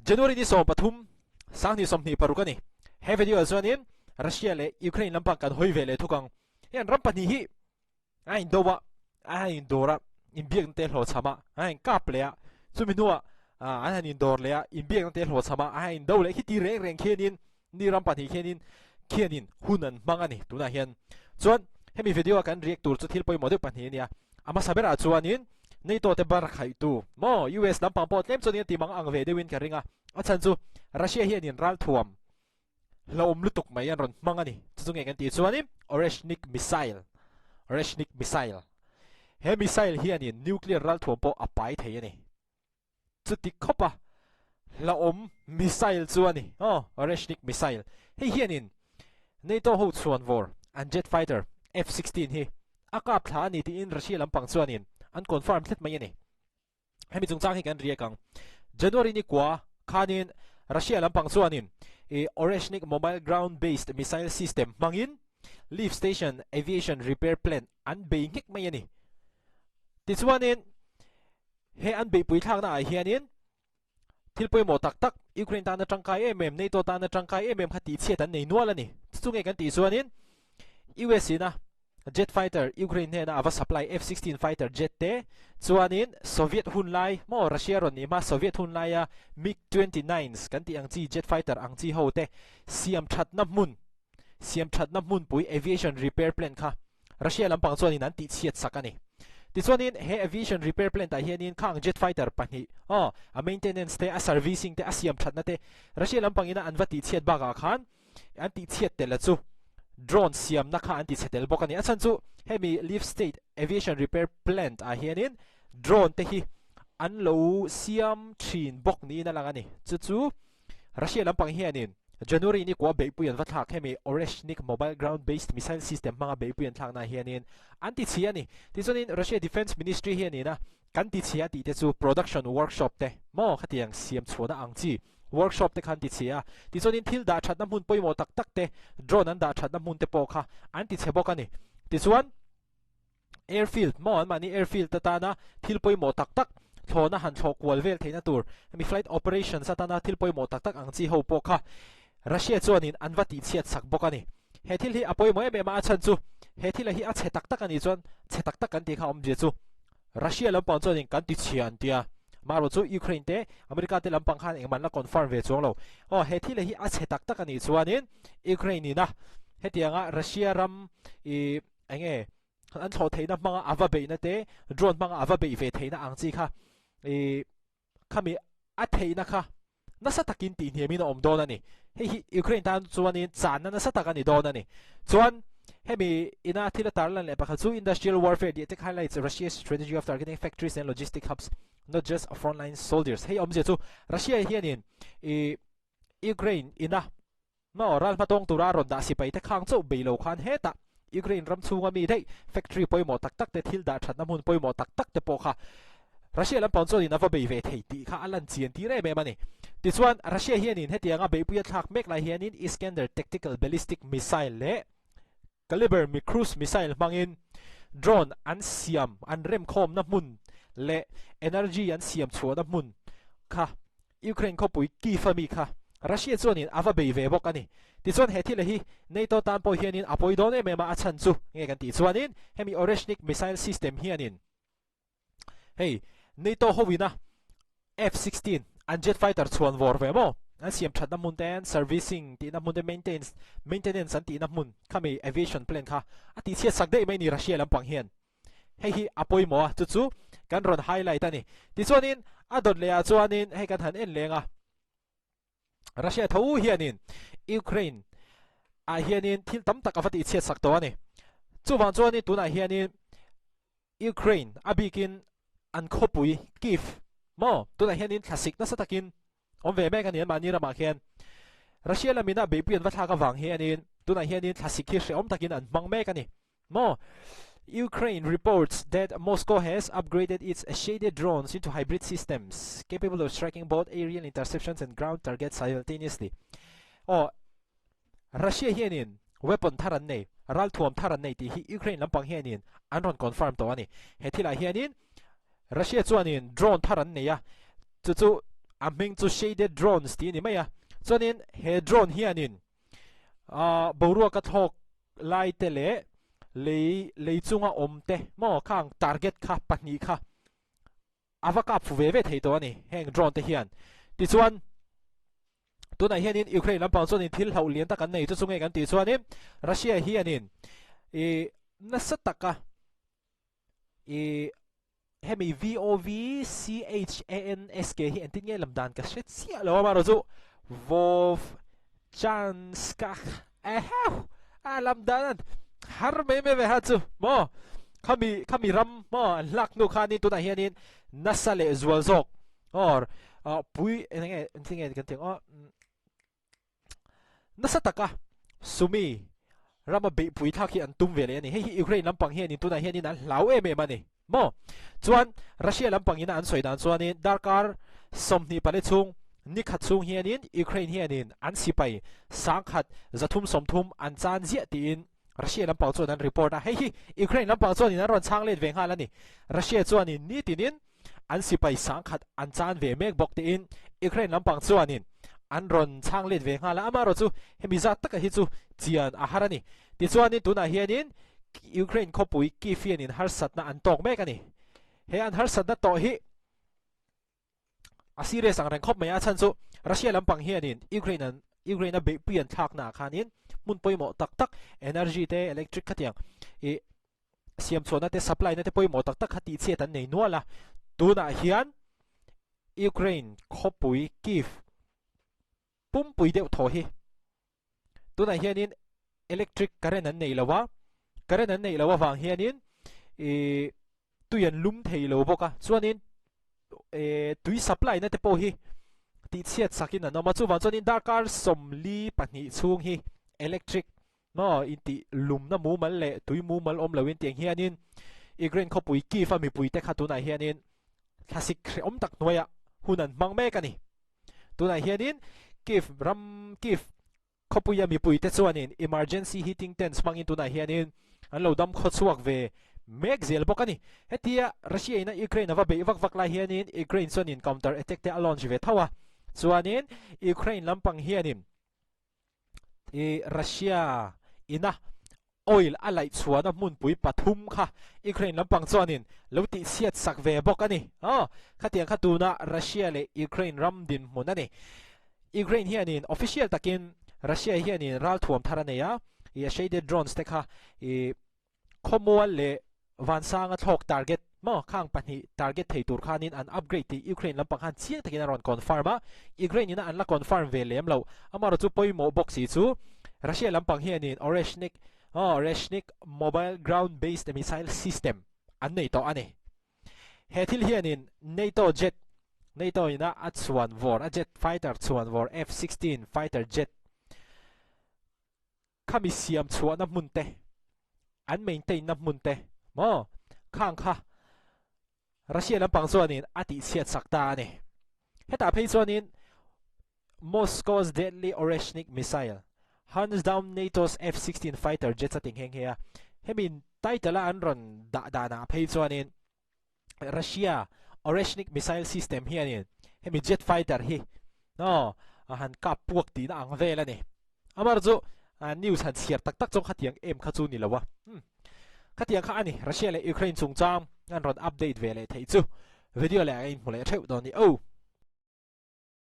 January ni som pathum sang ni som ni parukani he video chuanin Russia le Ukraine lampang kan hoi vele thukang yan rampani hi a indowa a indora imbiak te hlo chama a kap le chuminua a han indor le imbiak te hlo chama a indo le hiti reng reng khenin ni rampani khenin hunan mangani tuna hian chuan hemi video kan react tur chu thil poi model pani nia ama sabera chuanin NATO te bar khai tu mo US lampang po tlem chuan ti mang ang ve dewin ka ringa achan chu Russia hian in ral thuam lom lutuk mai an ron mangani chunge kan ti chuani Oreshnik missile he missile hian in nuclear ral thuam po apai thei ani chuti khopa laom missile chuani Oreshnik missile he hian in NATO ho chuan war and jet fighter F-16 hi akap thla ni ti in Russia lampang chuanin an confirm thlet mai ani hemi chungchang hi kan riakang January ni kwa khanin Russia lampang chuanin Oreshnik mobile ground based missile system mangin Leaf Station aviation repair plant an bei ngik mai ani ti chuanin he an bei pui thang na hianin thilpoi mo tak Ukraine ta na tangkai NATO ta na tangkai khati che tan nei nual ani chunge kan ti chuanin US na jet fighter Ukraine he na ava supply F-16 fighter jet te chuanin Soviet hunlai mo Russia ron ni ma Soviet hunlai ya MiG-29s kan ti ang chi jet fighter ang chi ho te siam that na mun pui aviation repair plant kha Russia lampang chuanin an ti chiat sakani ti chuanin he aviation repair plant a hianin khang jet fighter pani a maintenance te a servicing te a siam that na te Russia lampang ina an vati chiat ba ga khan an ti chiat te la chu drone siam na kha anti setel bokani achan chu hemi Leaf State aviation repair plant a hianin drone te hi an lo siam thin bok ni na langani chu Russia lampang hianin January ni kwa beipuyan vathak hemi Oreshnik mobile ground based missile system mga beipuyan thak na hianin anti chiani tisonin Russia Defense Ministry hianin na kanti chia ti te chu production workshop te mo khatiang siam chhona angchi workshop te khan ti chia tisonin thil da that na mun poimo tak te drone an da that na mun te po kha anti chebokani tichuan airfield mo an mani airfield ta na thil poimo tak thona han thok wal vel theina tur mi flight operations atana thil poimo tak angchi ho po kha Russia chuanin anvati chiat sak bokani he thil hi apoi mo eme ma chan chu he thil hi a che tak ani chuan che tak kan ti kha om je chu Russia lampang chuanin kan ti chian tia maro chu Ukraine te America te lampang khan engman la confirm ve chuang lo he thil hi a che tak ani chuanin Ukraine na he tianga Russia ram enge an tho theina manga ava be na te drone manga ava be ve theina angchi kha khami a theina kha nasa takin ti hemi na om don ani he Ukraine tan chuanin chan na nasa takani don ani chuan hemi ina thila tarlan le pakha chu industrial warfare the attack highlights Russia's strategy of targeting factories and logistic hubs not just frontline soldiers hey omje chu Russia hianin Ukraine ina no ral patong tura ron da sipai te khang chu beilo khan heta Ukraine ram chunga mi thei factory poimo tak te thil da that na mun poimo tak te pokha Russia lampang chuanin ava bei ve thei ti kha alan chian ti re me mani ti chuan Russia hianin hetianga beipuya thak mek lai hianin Iskander tactical ballistic missile le caliber cruise missile mangin drone an siam an rem khom na mun le energy an siam chhuana mun kha Ukraine ko pui ki fami kha Russia chuanin ava bei ve bok ani ti chuan he thil hi NATO tan po hianin apoi don em ma achan chu nge kan ti chuanin hemi Oreshnik missile system hianin hey NATO howina F-16 and jet fighter chuan war ve mo an siam that na mun ten servicing ti na mun de maintenance an ti na mun khami aviation plane kha ati che sak dei mai ni Russia lampang hian hi apoi mo chu kan ron highlight ani ti chuanin adot le a chuanin he kan han en lenga Russia tho hianin Ukraine a hianin thil tam tak avati che sak to ani chuwang chuanin tuna hianin Ukraine abikin an khopui Kiev mo tuna hianin classic na satakin omve me kan yan mani rama khian Russia lamina beipian watha ka wang hianin tuna hianin classic hi om takin an mang me kani mo Ukraine reports that Moscow has upgraded its shaded drones into hybrid systems capable of striking both aerial interceptions and ground targets simultaneously Russia hianin weapon tharan nei ral thuam tharan nei ti hi Ukraine lampang hianin anron confirm to ani hethila hianin Russia chuanin drone tharan nei ya chu aming chu shaded drones ti ni mai a chuanin he drone hianin borua ka thok lai te le chunga omte mo khang target kha pahni kha avaka phuve ve thei to ani heng drone te hian ti chuan tuna hianin Ukraine lampang chuanin thil ho lian ta kan nei chu chungai kan ti chuanin Russia hianin nasataka hemi VOVCHANSK hi entin nge lamdan ka shet sia lo ma ro chu vov chanska lamdan har me ve ha chu mo khami ram mo lak nu khanin tuna hianin nasale zual zok or pui nge kan ting nasataka sumi rama be pui thaki an tum vele ani hei Ukraine lampang hianin tuna hianin an hlau em em ani mo chuan Russia lampang ina an soidan chuanin darkar somni pale chung nikhat chung hianin Ukraine hianin an sipai sangkhat zathum somthum an chan zia tin Russia lampang chuan an report a hei Ukraine lampang chuanin an ron changlet veng halani Russia chuanin ni tinin an sipai sangkhat an chan ve mek bok tin Ukraine lampang chuanin an ron changlet veng hala amaro chu hemi za taka hi chu chian a harani ti chuanin tuna hianin Ukraine khopui kifianin har satna an tok mek ani he an har satna to hi asire sang reng khop maya chan chu Russia lampang hianin Ukraine be pian thak na khanin mun poimo tak energy te electric khatiang siam chona te supply na te poimo tak khati che tan nei nuala tuna hian Ukraine khopui kif pum pui deuh tho hi tuna hianin electric current an nei lawa wang hianin tuyan lum thei lo boka chuanin tui supply na te po hi ti chiat sakin an ma chu wang chuanin darkar somli pahnih chung hi electric no inti lum na mu mal le tui mu mal om lawin tiang hianin Ukraine khopui ki fa mi pui te khatuna hianin khasik om tak noya hunan mang me kani tuna hianin kif khopuya mi pui te chuanin emergency heating tents mangin tuna hianin an lo dam kho chuak ve mek zel bokani hetia Russia ina Ukraine ava be vak la hianin Ukraine chuanin counter attack te launch ve thawa chuanin Ukraine lampang hianin Russia ina oil alai chuana mun pui pathum kha Ukraine lampang chuanin lo ti siat sak ve bokani khatiang khatuna Russia le Ukraine ram din munani Ukraine hianin official takin Russia hianin ral thuam tharaneya shaded drones te kha khomwal le vansanga thok target mo khang pani target thei tur khanin an upgrade ti Ukraine lampang han chiang takin aron confirma Ukraine ina an la confirm ve lem lo amaro chu poimo boxi chu Russia lampang hianin Oreshnik mobile ground based missile system an nei to ani hethil hianin NATO ina a chuan vor a jet fighter chuan vor F-16 fighter jet khami siam chuan munte an maintain na munte mo khang kha Russia lampang chuanin ati siat sakta ani heta phei chuanin Moscow's deadly Oreshnik missile hunts down NATO's F-16 fighter jets ating heng hea hemin title an ron da na phei chuanin Russia Oreshnik missile system hianin hemi jet fighter hi no han kap puak ti na ang vela ni amar chu news han siar tak chong khatiang em kha chu ni lawa khatiang kha ani Russia le Ukraine chung chang an ron update vele thei chu video le in mole theu don ni